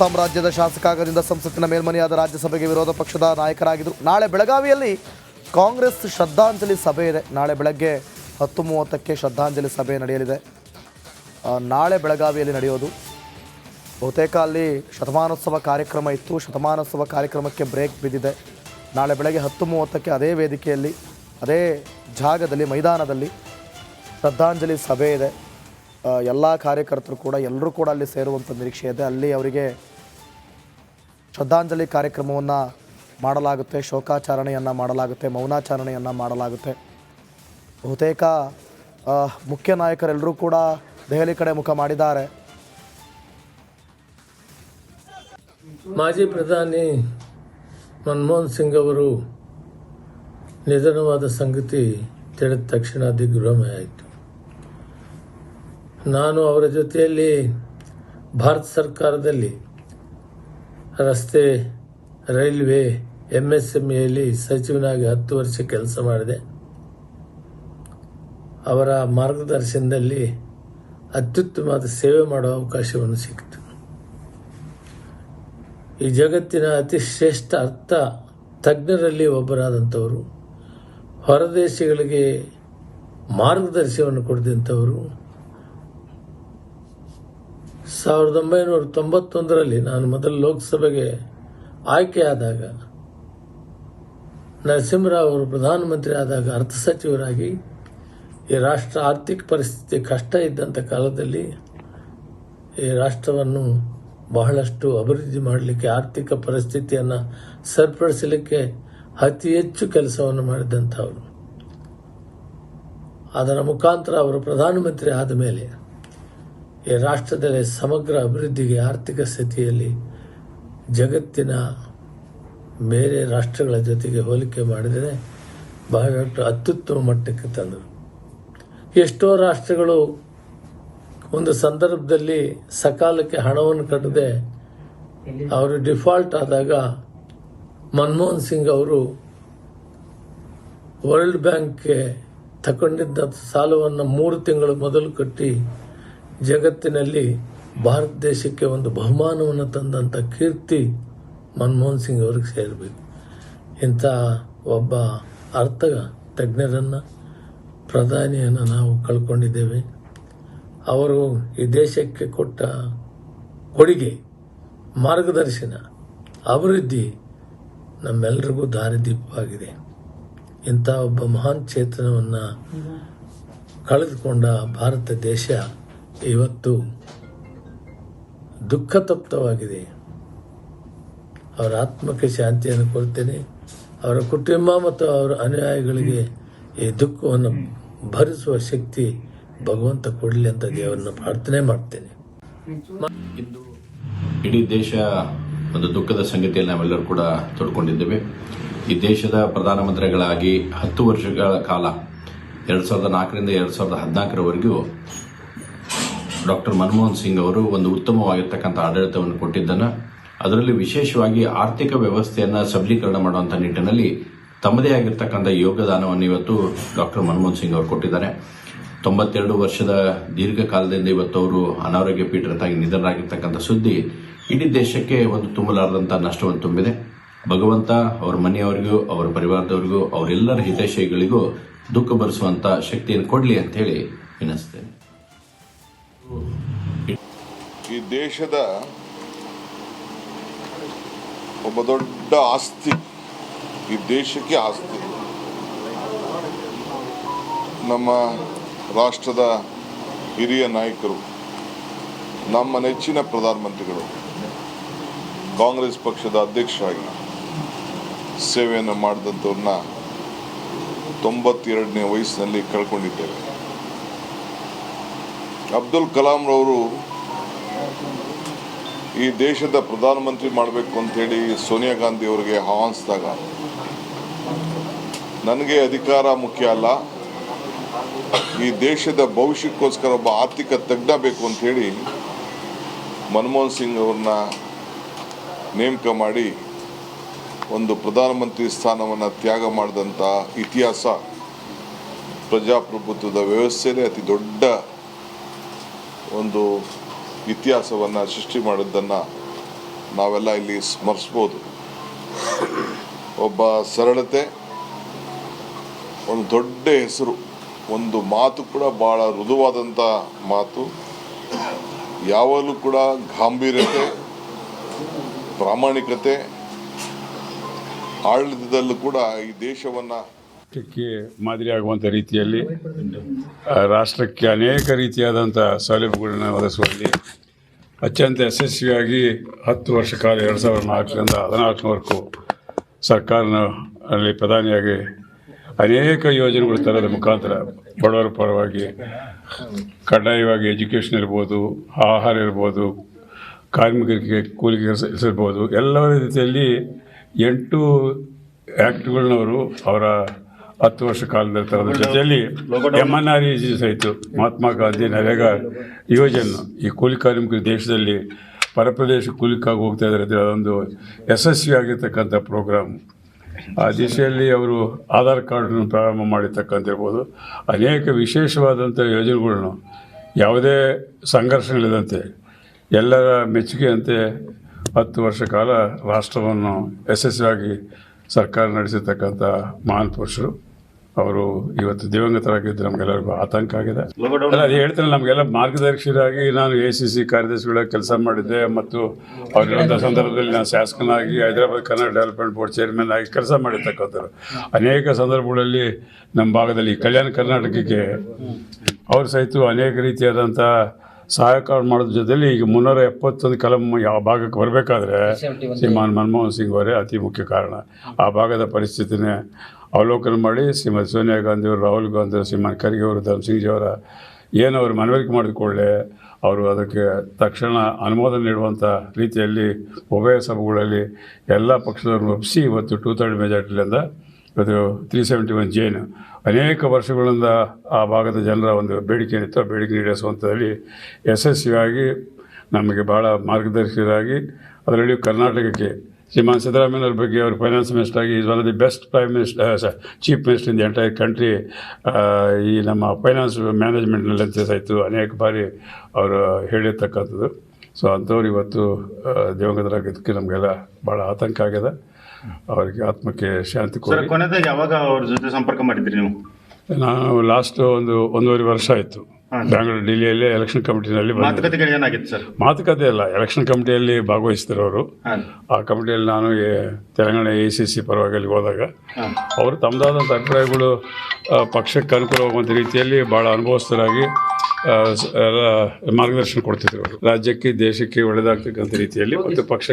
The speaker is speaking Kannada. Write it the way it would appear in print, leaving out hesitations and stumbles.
ಸಾಮ್ರಾಜ್ಯದ ಶಾಸಕಾಂಗದಿಂದ ಸಂಸತ್ತಿನ ಮೇಲ್ಮನೆಯಾದ ರಾಜ್ಯಸಭೆಗೆ ವಿರೋಧ ಪಕ್ಷದ ನಾಯಕರಾಗಿದ್ದರು. ನಾಳೆ ಬೆಳಗಾವಿಯಲ್ಲಿ ಕಾಂಗ್ರೆಸ್ ಶ್ರದ್ಧಾಂಜಲಿ ಸಭೆ ಇದೆ. ನಾಳೆ ಬೆಳಗ್ಗೆ 10:30ಕ್ಕೆ ಶ್ರದ್ಧಾಂಜಲಿ ಸಭೆ ನಡೆಯಲಿದೆ. ನಾಳೆ ಬೆಳಗಾವಿಯಲ್ಲಿ ನಡೆಯೋದು. ಬಹುತೇಕ ಅಲ್ಲಿ ಶತಮಾನೋತ್ಸವ ಕಾರ್ಯಕ್ರಮ ಇತ್ತು. ಶತಮಾನೋತ್ಸವ ಕಾರ್ಯಕ್ರಮಕ್ಕೆ ಬ್ರೇಕ್ ಬಿದ್ದಿದೆ. ನಾಳೆ ಬೆಳಗ್ಗೆ 10:30ಕ್ಕೆ ಅದೇ ವೇದಿಕೆಯಲ್ಲಿ, ಅದೇ ಜಾಗದಲ್ಲಿ, ಮೈದಾನದಲ್ಲಿ ಶ್ರದ್ಧಾಂಜಲಿ ಸಭೆ ಇದೆ. ಎಲ್ಲ ಕಾರ್ಯಕರ್ತರು ಕೂಡ, ಎಲ್ಲರೂ ಕೂಡ ಅಲ್ಲಿ ಸೇರುವಂಥ ನಿರೀಕ್ಷೆ ಇದೆ. ಅಲ್ಲಿ ಅವರಿಗೆ ಶ್ರದ್ಧಾಂಜಲಿ ಕಾರ್ಯಕ್ರಮವನ್ನು ಮಾಡಲಾಗುತ್ತೆ, ಶೋಕಾಚರಣೆಯನ್ನು ಮಾಡಲಾಗುತ್ತೆ, ಮೌನಾಚರಣೆಯನ್ನು ಮಾಡಲಾಗುತ್ತೆ. ಬಹುತೇಕ ಮುಖ್ಯ ನಾಯಕರೆಲ್ಲರೂ ಕೂಡ ದೆಹಲಿ ಕಡೆ ಮುಖ ಮಾಡಿದ್ದಾರೆ. ಮಾಜಿ ಪ್ರಧಾನಿ ಮನಮೋಹನ್ ಸಿಂಗ್ ಅವರು ನಿಧನವಾದ ಸಂಗತಿ ತಿಳಿದ ತಕ್ಷಣ ದಿಗ್ಭ್ರಮೆ ಆಯಿತು. ನಾನು ಅವರ ಜೊತೆಯಲ್ಲಿ ಭಾರತ ಸರ್ಕಾರದಲ್ಲಿ ರಸ್ತೆ, ರೈಲ್ವೆ, MSMEಯಲ್ಲಿ ಸಚಿವನಾಗಿ 10 ವರ್ಷ ಕೆಲಸ ಮಾಡಿದೆ. ಅವರ ಮಾರ್ಗದರ್ಶನದಲ್ಲಿ ಅತ್ಯುತ್ತಮವಾದ ಸೇವೆ ಮಾಡುವ ಅವಕಾಶವನ್ನು ಸಿಕ್ಕಿತು. ಈ ಜಗತ್ತಿನ ಅತಿ ಶ್ರೇಷ್ಠ ಅರ್ಥ ತಜ್ಞರಲ್ಲಿ ಒಬ್ಬರಾದಂಥವರು, ಹೊರದೇಶಗಳಿಗೆ ಮಾರ್ಗದರ್ಶನವನ್ನು ಕೊಡಿದಂಥವರು. 1991ರಲ್ಲಿ ನಾನು ಮೊದಲು ಲೋಕಸಭೆಗೆ ಆಯ್ಕೆಯಾದಾಗ, ನರಸಿಂಹರಾವ್ ಅವರು ಪ್ರಧಾನಮಂತ್ರಿ ಆದಾಗ ಅರ್ಥ ಸಚಿವರಾಗಿ ಈ ರಾಷ್ಟ್ರ ಆರ್ಥಿಕ ಪರಿಸ್ಥಿತಿ ಕಷ್ಟ ಇದ್ದಂಥ ಕಾಲದಲ್ಲಿ ಈ ರಾಷ್ಟ್ರವನ್ನು ಬಹಳಷ್ಟು ಅಭಿವೃದ್ಧಿ ಮಾಡಲಿಕ್ಕೆ, ಆರ್ಥಿಕ ಪರಿಸ್ಥಿತಿಯನ್ನು ಸರಿಪಡಿಸಲಿಕ್ಕೆ ಅತಿ ಹೆಚ್ಚು ಕೆಲಸವನ್ನು ಮಾಡಿದಂಥವರು. ಅದರ ಮುಖಾಂತರ ಅವರು ಪ್ರಧಾನಮಂತ್ರಿ ಆದ ಮೇಲೆ ಈ ರಾಷ್ಟ್ರದಲ್ಲಿ ಸಮಗ್ರ ಅಭಿವೃದ್ಧಿಗೆ, ಆರ್ಥಿಕ ಸ್ಥಿತಿಯಲ್ಲಿ ಜಗತ್ತಿನ ಬೇರೆ ರಾಷ್ಟ್ರಗಳ ಜೊತೆಗೆ ಹೋಲಿಕೆ ಮಾಡಿದರೆ ಬಹಳಷ್ಟು ಅತ್ಯುತ್ತಮ ಮಟ್ಟಕ್ಕೆ ತಂದರು. ಎಷ್ಟೋ ರಾಷ್ಟ್ರಗಳು ಒಂದು ಸಂದರ್ಭದಲ್ಲಿ ಸಕಾಲಕ್ಕೆ ಹಣವನ್ನು ಕಟ್ಟದೆ ಅವರು ಡಿಫಾಲ್ಟ್ ಆದಾಗ ಮನಮೋಹನ್ ಸಿಂಗ್ ಅವರು ವರ್ಲ್ಡ್ ಬ್ಯಾಂಕ್ಗೆ ತಗೊಂಡಿದ್ದ ಸಾಲವನ್ನು 3 ತಿಂಗಳು ಮೊದಲು ಕಟ್ಟಿ ಜಗತ್ತಿನಲ್ಲಿ ಭಾರತ ದೇಶಕ್ಕೆ ಒಂದು ಬಹುಮಾನವನ್ನು ತಂದಂಥ ಕೀರ್ತಿ ಮನಮೋಹನ್ ಸಿಂಗ್ ಅವ್ರಿಗೆ ಸೇರಬೇಕು. ಇಂಥ ಒಬ್ಬ ಅರ್ಥ ತಜ್ಞರನ್ನು, ಪ್ರಧಾನಿಯನ್ನು ನಾವು ಕಳ್ಕೊಂಡಿದ್ದೇವೆ. ಅವರು ಈ ದೇಶಕ್ಕೆ ಕೊಟ್ಟ ಕೊಡುಗೆ, ಮಾರ್ಗದರ್ಶನ, ಅಭಿವೃದ್ಧಿ ನಮ್ಮೆಲ್ಲರಿಗೂ ದಾರಿದೀಪವಾಗಿದೆ. ಇಂಥ ಒಬ್ಬ ಮಹಾನ್ ಚೇತನವನ್ನು ಕಳೆದುಕೊಂಡ ಭಾರತ ದೇಶ ಇವತ್ತು ದುಃಖ ತಪ್ತವಾಗಿದೆ. ಅವರ ಆತ್ಮಕ್ಕೆ ಶಾಂತಿಯನ್ನು ಕೊಡ್ತೇನೆ. ಅವರ ಕುಟುಂಬ ಮತ್ತು ಅವರ ಅನುಯಾಯಿಗಳಿಗೆ ಈ ದುಃಖವನ್ನು ಭರಿಸುವ ಶಕ್ತಿ ಭಗವಂತ ಕೊಡಲಿ ಅಂತ ದೇವರನ್ನ ಪ್ರಾರ್ಥನೆ ಮಾಡ್ತೇನೆ. ಇಂದು ಇಡೀ ದೇಶ ಒಂದು ದುಃಖದ ಸಂಗತಿಯಲ್ಲಿ ನಾವೆಲ್ಲರೂ ಕೂಡ ತೊಡ್ಕೊಂಡಿದ್ದೇವೆ. ಈ ದೇಶದ ಪ್ರಧಾನಮಂತ್ರಿಗಳಾಗಿ 10 ವರ್ಷಗಳ ಕಾಲ 2004ರಿಂದ 2014ರವರೆಗೂ ಡಾಕ್ಟರ್ ಮನಮೋಹನ್ ಸಿಂಗ್ ಅವರು ಒಂದು ಉತ್ತಮವಾಗಿರ್ತಕ್ಕಂಥ ಆಡಳಿತವನ್ನು ಕೊಟ್ಟಿದ್ದನ್ನು, ಅದರಲ್ಲಿ ವಿಶೇಷವಾಗಿ ಆರ್ಥಿಕ ವ್ಯವಸ್ಥೆಯನ್ನು ಸಬಲೀಕರಣ ಮಾಡುವಂಥ ನಿಟ್ಟಿನಲ್ಲಿ ತಮ್ಮದೇ ಆಗಿರ್ತಕ್ಕಂಥ ಯೋಗದಾನವನ್ನು ಇವತ್ತು ಡಾಕ್ಟರ್ ಮನಮೋಹನ್ ಸಿಂಗ್ ಅವರು ಕೊಟ್ಟಿದ್ದಾರೆ. 92 ವರ್ಷದ ದೀರ್ಘಕಾಲದಿಂದ ಇವತ್ತು ಅವರು ಅನಾರೋಗ್ಯ ಪೀಡಿತರಾಗಿ ನಿಧನರಾಗಿರ್ತಕ್ಕಂಥ ಸುದ್ದಿ ಇಡೀ ದೇಶಕ್ಕೆ ಒಂದು ತುಂಬಲಾರದಂಥ ನಷ್ಟವನ್ನು ತುಂಬಿದೆ. ಭಗವಂತ ಅವರ ಮನೆಯವರಿಗೂ, ಅವರ ಪರಿವಾರದವರಿಗೂ, ಅವರೆಲ್ಲರ ಹಿತೈಷಿಗಳಿಗೂ ದುಃಖ ಭರಿಸುವಂಥ ಶಕ್ತಿಯನ್ನು ಕೊಡಲಿ ಅಂತ ಹೇಳಿ ವಿನಂತಿಸ್ತೇನೆ. ಈ ದೇಶದ ಒಬ್ಬ ದೊಡ್ಡ ಆಸ್ತಿ, ಈ ದೇಶಕ್ಕೆ ಆಸ್ತಿ, ನಮ್ಮ ರಾಷ್ಟ್ರದ ಹಿರಿಯ ನಾಯಕರು, ನಮ್ಮ ನೆಚ್ಚಿನ ಪ್ರಧಾನಮಂತ್ರಿಗಳು, ಕಾಂಗ್ರೆಸ್ ಪಕ್ಷದ ಅಧ್ಯಕ್ಷರಾಗಿ ಸೇವೆಯನ್ನು ಮಾಡಿದಂಥವ್ರನ್ನ 92ನೇ ವಯಸ್ಸಿನಲ್ಲಿ ಕಳ್ಕೊಂಡಿದ್ದೇವೆ. ಅಬ್ದುಲ್ ಕಲಾಂ ರವರು ಈ ದೇಶದ ಪ್ರಧಾನಮಂತ್ರಿ ಮಾಡಬೇಕು ಅಂತೇಳಿ ಸೋನಿಯಾ ಗಾಂಧಿ ಅವರಿಗೆ ಆಹ್ವಾನಿಸಿದಾಗ, ನನಗೆ ಅಧಿಕಾರ ಮುಖ್ಯ ಅಲ್ಲ, ಈ ದೇಶದ ಭವಿಷ್ಯಕ್ಕೋಸ್ಕರ ಒಬ್ಬ ಆರ್ಥಿಕ ತಜ್ಞ ಬೇಕು ಅಂಥೇಳಿ ಮನಮೋಹನ್ ಸಿಂಗ್ ಅವ್ರನ್ನ ನೇಮಕ ಮಾಡಿ ಒಂದು ಪ್ರಧಾನಮಂತ್ರಿ ಸ್ಥಾನವನ್ನು ತ್ಯಾಗ ಮಾಡಿದಂಥ ಇತಿಹಾಸ ಪ್ರಜಾಪ್ರಭುತ್ವದ ವ್ಯವಸ್ಥೆಯಲ್ಲಿ ಅತಿ ದೊಡ್ಡ ಒಂದು ಇತಿಹಾಸವನ್ನು ಸೃಷ್ಟಿ ಮಾಡಿದ್ದನ್ನು ನಾವೆಲ್ಲ ಇಲ್ಲಿ ಸ್ಮರಿಸ್ಬೋದು. ಒಬ್ಬ ಸರಳತೆ, ಒಂದು ದೊಡ್ಡ ಹೆಸರು, ಒಂದು ಮಾತು ಕೂಡ ಭಾಳ ಮೃದುವಾದಂಥ ಮಾತು, ಯಾವಾಗಲೂ ಕೂಡ ಗಾಂಭೀರ್ಯತೆ, ಪ್ರಾಮಾಣಿಕತೆ, ಆಡಳಿತದಲ್ಲೂ ಕೂಡ ಈ ದೇಶವನ್ನು ಮಾದರಿಯಾಗುವಂಥ ರೀತಿಯಲ್ಲಿ ರಾಷ್ಟ್ರಕ್ಕೆ ಅನೇಕ ರೀತಿಯಾದಂಥ ಸೌಲಭ್ಯಗಳನ್ನು ಒದಗಿಸುವಲ್ಲಿ ಅತ್ಯಂತ ಯಶಸ್ವಿಯಾಗಿ 10 ವರ್ಷ ಕಾಲ 2004ರಿಂದ 2014ವರೆಗೂ ಸರ್ಕಾರದಲ್ಲಿ ಪ್ರಧಾನಿಯಾಗಿ ಅನೇಕ ಯೋಜನೆಗಳು ತರೋದ್ರ ಮುಖಾಂತರ ಬಡವರ ಪರವಾಗಿ ಕಡ್ಡಾಯವಾಗಿ ಎಜುಕೇಷನ್ ಇರ್ಬೋದು, ಆಹಾರ ಇರ್ಬೋದು, ಕಾರ್ಮಿಕರಿಗೆ ಕೂಲಿ ಕೆಲಸ ಇರ್ಬೋದು, ಎಲ್ಲ ರೀತಿಯಲ್ಲಿ 8 ಆ್ಯಕ್ಟ್ಗಳನ್ನವರು ಅವರ 10 ವರ್ಷ ಕಾಲದಲ್ಲಿ ತರದ ಜೊತೆಯಲ್ಲಿ MNREG ಸಹಿತ ಮಹಾತ್ಮ ಗಾಂಧಿ ನರೇಗಾ ಯೋಜನೆ, ಈ ಕೂಲಿ ಕಾರ್ಮಿಕರು ದೇಶದಲ್ಲಿ ಪರಪ್ರದೇಶ ಕೂಲಿಕ್ಕಾಗಿ ಹೋಗ್ತಾ ಇದ್ದಾರೆ, ಅದೊಂದು ಯಶಸ್ವಿಯಾಗಿರ್ತಕ್ಕಂಥ ಪ್ರೋಗ್ರಾಮ್. ಆ ದಿಶೆಯಲ್ಲಿ ಅವರು ಆಧಾರ್ ಕಾರ್ಡನ್ನು ಪ್ರಾರಂಭ ಮಾಡಿರ್ತಕ್ಕಂತಿರ್ಬೋದು, ಅನೇಕ ವಿಶೇಷವಾದಂಥ ಯೋಜನೆಗಳನ್ನು ಯಾವುದೇ ಸಂಘರ್ಷಗಳಿಲ್ಲದಂತೆ ಎಲ್ಲರ ಮೆಚ್ಚುಗೆಯಂತೆ 10 ವರ್ಷ ಕಾಲ ರಾಷ್ಟ್ರವನ್ನು ಯಶಸ್ವಿಯಾಗಿ ಸರ್ಕಾರ ನಡೆಸಿರ್ತಕ್ಕಂಥ ಮಹಾನ್ ಪುರುಷರು. ಅವರು ಇವತ್ತು ದಿವಂಗತರಾಗಿದ್ದು ನಮಗೆಲ್ಲರಿಗೂ ಆತಂಕ ಆಗಿದೆ. ಅಲ್ಲ, ಅದು ಹೇಳ್ತಾರೆ, ನಮಗೆಲ್ಲ ಮಾರ್ಗದರ್ಶಿಯಾಗಿ ನಾನು ACC ಕಾರ್ಯದರ್ಶಿಗಳ ಕೆಲಸ ಮಾಡಿದ್ದೆ ಮತ್ತು ಅವರಿರುವಂಥ ಸಂದರ್ಭದಲ್ಲಿ ನಾನು ಶಾಸಕನಾಗಿ Hyderabad Kannada development board chairman ಆಗಿ ಕೆಲಸ ಮಾಡಿರ್ತಕ್ಕಂಥವ್ರು. ಅನೇಕ ಸಂದರ್ಭಗಳಲ್ಲಿ ನಮ್ಮ ಭಾಗದಲ್ಲಿ ಕಲ್ಯಾಣ ಕರ್ನಾಟಕಕ್ಕೆ ಅವರು ಸಹಿತ ಅನೇಕ ರೀತಿಯಾದಂಥ ಸಹಾಯಕಾರ ಮಾಡೋದ್ರ ಜೊತೆಲಿ ಈಗ 371 ಕಲಂ ಯಾವ ಭಾಗಕ್ಕೆ ಬರಬೇಕಾದ್ರೆ ಶ್ರೀಮಾನ್ ಮನಮೋಹನ್ ಸಿಂಗ್ ಅವರೇ ಅತಿ ಮುಖ್ಯ ಕಾರಣ. ಆ ಭಾಗದ ಪರಿಸ್ಥಿತಿನೇ ಅವಲೋಕನ ಮಾಡಿ ಶ್ರೀಮತಿ ಸೋನಿಯಾ ಗಾಂಧಿಯವರು, ರಾಹುಲ್ ಗಾಂಧಿ, ಶ್ರೀಮಾನ್ ಖರ್ಗೆ ಅವರು, ಧರ್ಮಸಿಂಗ್ ಅವರ ಏನು ಅವರು ಮನವರಿಕೆ ಮಾಡಿಕೊಳ್ಳೆ ಅವರು ಅದಕ್ಕೆ ತಕ್ಷಣ ಅನುಮೋದನೆ ನೀಡುವಂಥ ರೀತಿಯಲ್ಲಿ ಉಭಯ ಸಭೆಗಳಲ್ಲಿ ಎಲ್ಲ ಪಕ್ಷದವ್ರನ್ನ ಒಪ್ಪಿಸಿ ಇವತ್ತು 2/3 ಮೆಜಾರಿಟಿಯಿಂದ ಇವತ್ತು 371 ಜೇನು ಅನೇಕ ವರ್ಷಗಳಿಂದ ಆ ಭಾಗದ ಜನರ ಒಂದು ಬೇಡಿಕೆ ಏನಿತ್ತು, ಆ ಬೇಡಿಕೆ ಈಡೇರಿಸುವಂಥದ್ದಲ್ಲಿ ಯಶಸ್ವಿಯಾಗಿ ನಮಗೆ ಭಾಳ ಮಾರ್ಗದರ್ಶಕರಾಗಿ, ಅದರಲ್ಲಿಯೂ ಕರ್ನಾಟಕಕ್ಕೆ ಶ್ರೀಮಾನ್ ಸಿದ್ದರಾಮಯ್ಯವ್ರ ಬಗ್ಗೆ ಅವರು ಫೈನಾನ್ಸ್ ಮಿನಿಸ್ಟರ್ ಆಗಿ is one of the best chief minister in the entire country. ಈ ನಮ್ಮ ಫೈನಾನ್ಸ್ ಮ್ಯಾನೇಜ್ಮೆಂಟ್ನಲ್ಲಿ ಅಂತ ಸಹಿತ ಅನೇಕ ಬಾರಿ ಅವರು ಹೇಳಿರ್ತಕ್ಕಂಥದ್ದು. ಸೊ ಅಂಥವ್ರು ಇವತ್ತು ದಿವಂಗತರಾಗಿದ್ದಕ್ಕೆ ನಮಗೆಲ್ಲ ಭಾಳ ಆತಂಕ ಆಗಿದೆ. ಅವರಿಗೆ ಆತ್ಮಕ್ಕೆ ಶಾಂತಿ ಕೊಡಿ. ಕೊನೆದಾಗಿ ಯಾವಾಗ ಅವ್ರ ಜೊತೆ ಸಂಪರ್ಕ ಮಾಡಿದ್ರಿ ನೀವು? ನಾನು ಲಾಸ್ಟ್ 1.5 ವರ್ಷ ಆಯಿತು ಬ್ಯಾಂಗ್ಳೂರು, ಡೆಲ್ಲಿಯಲ್ಲಿ ಎಲೆಕ್ಷನ್ ಕಮಿಟಿನಲ್ಲಿ. ಮಾತುಕತೆಗಳು ಏನಾಗಿತ್ತು ಸರ್? ಮಾತುಕತೆ ಅಲ್ಲ, ಎಲೆಕ್ಷನ್ ಕಮಿಟಿಯಲ್ಲಿ ಭಾಗವಹಿಸ್ತಾರೆ ಅವರು. ಆ ಕಮಿಟಿಯಲ್ಲಿ ನಾನು ತೆಲಂಗಾಣ ACC ಪರವಾಗಿ ಅಲ್ಲಿ ಹೋದಾಗ ಅವರು ತಮ್ಮದಾದಂಥ ಅಭಿಪ್ರಾಯಗಳು ಪಕ್ಷಕ್ಕೆ ಅನುಕೂಲವಾಗುವಂಥ ರೀತಿಯಲ್ಲಿ ಭಾಳ ಅನುಭವಸ್ಥರಾಗಿ ಎಲ್ಲ ಮಾರ್ಗದರ್ಶನ ಕೊಡ್ತಿದ್ರು ಅವರು. ರಾಜ್ಯಕ್ಕೆ ದೇಶಕ್ಕೆ ಒಳ್ಳೆಯದಾಗ್ತಕ್ಕಂಥ ರೀತಿಯಲ್ಲಿ ಮತ್ತು ಪಕ್ಷ